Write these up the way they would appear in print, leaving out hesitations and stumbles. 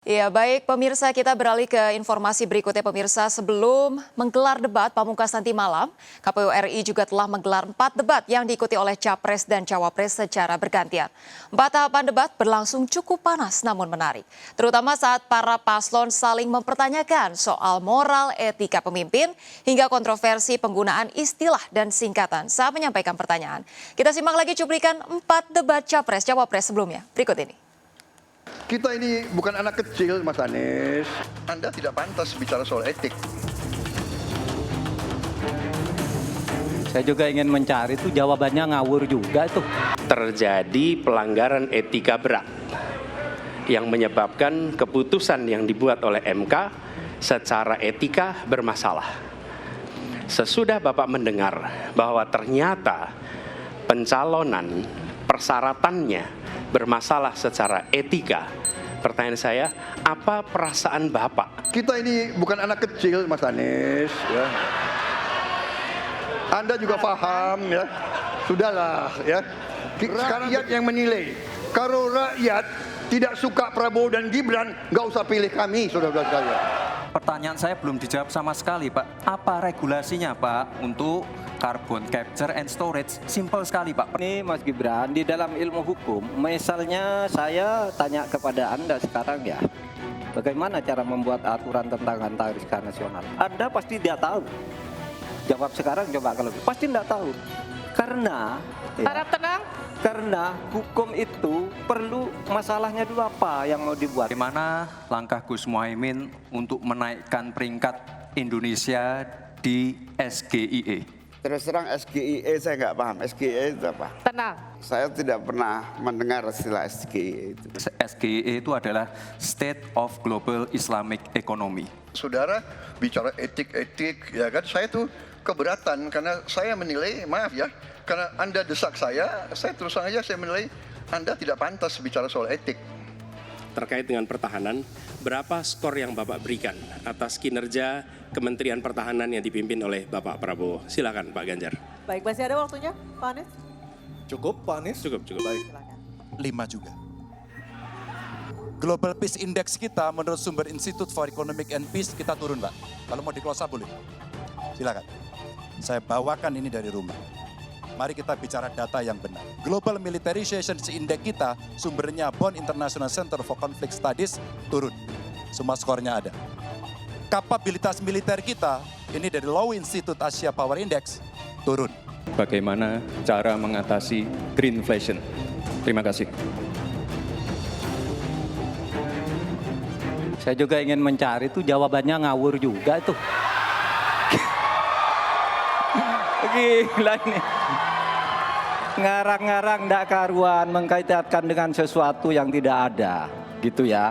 Ya, baik pemirsa, kita beralih ke informasi berikutnya pemirsa. Sebelum menggelar debat pamungkas nanti malam, KPU RI juga telah menggelar 4 debat yang diikuti oleh Capres dan Cawapres secara bergantian. 4 tahapan debat berlangsung cukup panas namun menarik. Terutama saat para paslon saling mempertanyakan soal moral etika pemimpin hingga kontroversi penggunaan istilah dan singkatan saat menyampaikan pertanyaan. Kita simak lagi cuplikan 4 debat Capres Cawapres sebelumnya. Berikut ini. Kita ini bukan anak kecil, Mas Anies. Anda tidak pantas bicara soal etik. Saya juga ingin mencari itu jawabannya ngawur juga itu. Terjadi pelanggaran etika berat yang menyebabkan keputusan yang dibuat oleh MK secara etika bermasalah. Sesudah Bapak mendengar bahwa ternyata pencalonan persyaratannya bermasalah secara etika, pertanyaan saya, apa perasaan Bapak? Kita ini bukan anak kecil, Mas Anies. Ya. Anda juga paham, ya. Sudahlah, ya. Rakyat yang menilai. Kalau rakyat tidak suka Prabowo dan Gibran, nggak usah pilih kami, saudara-saudara sekalian. Pertanyaan saya belum dijawab sama sekali, Pak. Apa regulasinya, Pak, untuk carbon capture and storage? Simple sekali, Pak. Ini Mas Gibran, di dalam ilmu hukum, misalnya saya tanya kepada Anda sekarang ya, bagaimana cara membuat aturan tentang antariksa nasional? Anda pasti tidak tahu. Jawab sekarang coba kalau pasti tidak tahu. Karena Harap tenang. Karena hukum itu perlu masalahnya dulu apa yang mau dibuat. Bagaimana langkah Gus Muhaimin untuk menaikkan peringkat Indonesia di SGIE? Terus terang SGIE saya nggak paham. SGIE itu apa? Tenang. Saya tidak pernah mendengar istilah SGIE itu. SGIE itu adalah State of Global Islamic Economy. Saudara bicara etik-etik, ya kan? Saya tuh keberatan karena saya menilai, maaf ya, karena Anda desak saya terus terang aja saya menilai Anda tidak pantas bicara soal etik. Terkait dengan pertahanan, berapa skor yang Bapak berikan atas kinerja Kementerian Pertahanan yang dipimpin oleh Bapak Prabowo? Silakan Pak Ganjar. Baik, masih ada waktunya, Pak Anies? Cukup, Pak Anies? Cukup. Baik. Silakan. 5 juga. Global Peace Index kita menurut sumber Institute for Economic and Peace kita turun, Pak. Kalau mau di-close up boleh. Silakan. Saya bawakan ini dari rumah. Mari kita bicara data yang benar. Global Militarization Index kita, sumbernya Bonn International Center for Conflict Studies, turun. Semua skornya ada. Kapabilitas militer kita, ini dari Law Institute Asia Power Index, turun. Bagaimana cara mengatasi greenflation? Terima kasih. Saya juga ingin mencari itu jawabannya ngawur juga itu. Gila ini. Ngarang-ngarang ndak karuan mengkaitkan dengan sesuatu yang tidak ada, gitu ya.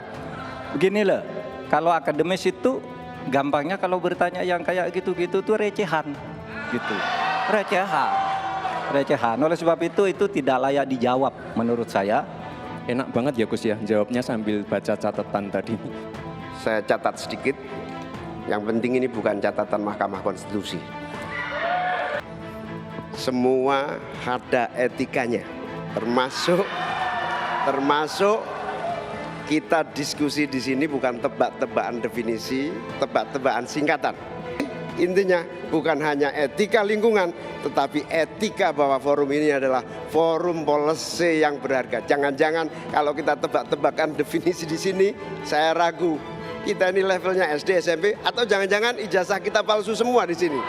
Begini loh, kalau akademis itu gampangnya kalau bertanya yang kayak gitu-gitu tuh recehan, gitu. Recehan. Oleh sebab itu tidak layak dijawab menurut saya. Enak banget ya Gus ya, jawabnya sambil baca catatan tadi. Saya catat sedikit. Yang penting ini bukan catatan Mahkamah Konstitusi. Semua ada etikanya, termasuk kita diskusi di sini bukan tebak-tebakan definisi, tebak-tebakan singkatan. Intinya bukan hanya etika lingkungan, tetapi etika bahwa forum ini adalah forum policy yang berharga. Jangan-jangan kalau kita tebak-tebakan definisi di sini, saya ragu kita ini levelnya SD, SMP, atau jangan-jangan ijazah kita palsu semua di sini.